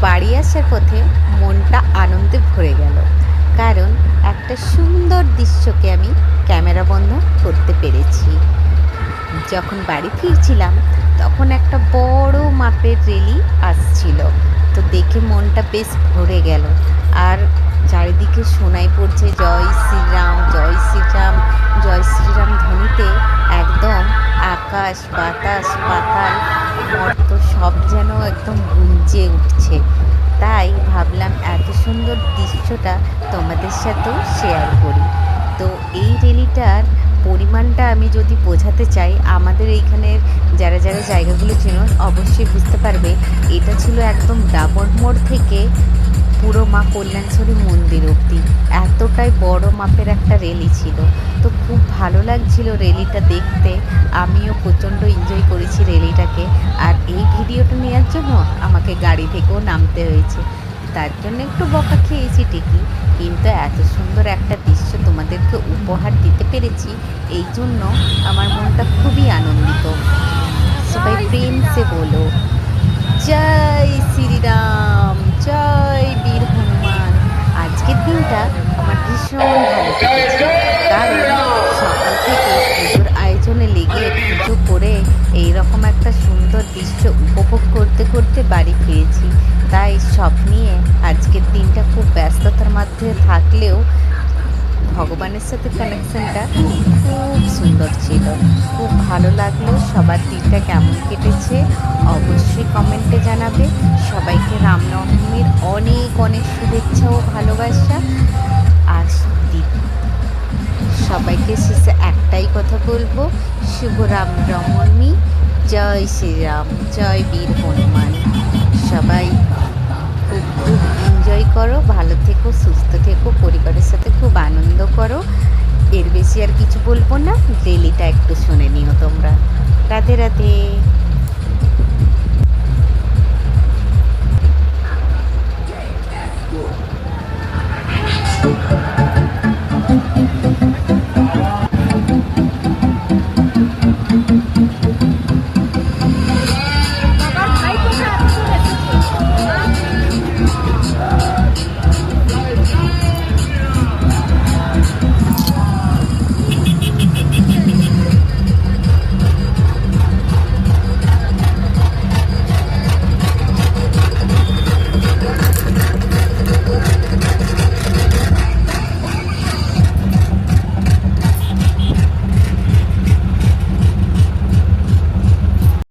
বাড়ি আসার পথে মনটা আনন্দে ভরে গেল, কারণ একটা সুন্দর দৃশ্যকে আমি ক্যামেরাবন্দি করতে পেরেছি। যখন বাড়ি ফিরছিলাম তখন একটা বড় মাপের রেলি আসছিল, তো দেখে মনটা বেশ ভরে গেল। আর চারিদিকে শোনাই পড়ছে জয় শ্রীরাম, জয় শ্রীরাম, জয় শ্রীরাম ধ্বনিতে একদম আকাশ, বাতাস, পাতাল, মর্ত সব যেন একদম গুঞ্জে উঠছে। তাই ভাবলাম এত সুন্দর দৃশ্যটা তোমাদের সাথেও শেয়ার করি। তো এই রেলিটার পরিমাণটা আমি যদি বোঝাতে চাই, আমাদের এইখানের যারা যারা জায়গাগুলো চেনো অবশ্যই বুঝতে পারবে। এটা ছিল একদম ডাবর মোড় থেকে পুরো মা কল্যাণেশ্বরী মন্দির অবধি এতটাই বড় মাপের একটা রেলি ছিল। তো খুব ভালো লাগছিল রেলিটা দেখতে, আমিও প্রচণ্ড এনজয় করেছি রেলিটাকে। আর এই ভিডিওটা নেওয়ার জন্য আমাকে গাড়ি থেকেও নামতে হয়েছে, তার জন্য একটু বকা খেয়েছি ঠিকই, কিন্তু এত সুন্দর একটা দৃশ্য তোমাদেরকে উপহার দিতে পেরেছি, এই জন্য আমার মনটা খুবই আনন্দিত। সবাই প্রেম সে বলো জয় শ্রীরাম, জয় বীর হনুমান। আজকের দিনটা আমার ভীষণ ভালো কেটেছে, কারণ সকাল থেকে পুজোর আয়োজনে লেগে পুজো করে এইরকম একটা সুন্দর দৃশ্য উপভোগ করতে করতে বাড়ি ফিরেছি। তাই সব নিয়ে আজকের দিনটা খুব ব্যস্ততার মধ্যে থাকলেও ভগবানের সাথে কানেকশনটা খুব সুন্দর ছিল। খুব ভালো লাগলো। সবার দিনটা কেমন কেটেছে অবশ্যই কমেন্টে জানাবে। সবাইকে রামনবমীর অনেক অনেক শুভেচ্ছা ও ভালোবাসা। আর সবাইকে শেষে একটাই কথা বলবো, শুভ রামনবমী, জয় শ্রীরাম, জয় বীর হনুমান। সবাই খুব খুব এনজয় করো, ভালো থেকো, সুস্থ থেকো, পরিবারের সাথে খুব আনন্দ করো। এর বেশি আর কিছু বলবো না, রেলিটা একটু শুনে নিও তোমরা। রাধে রাধে।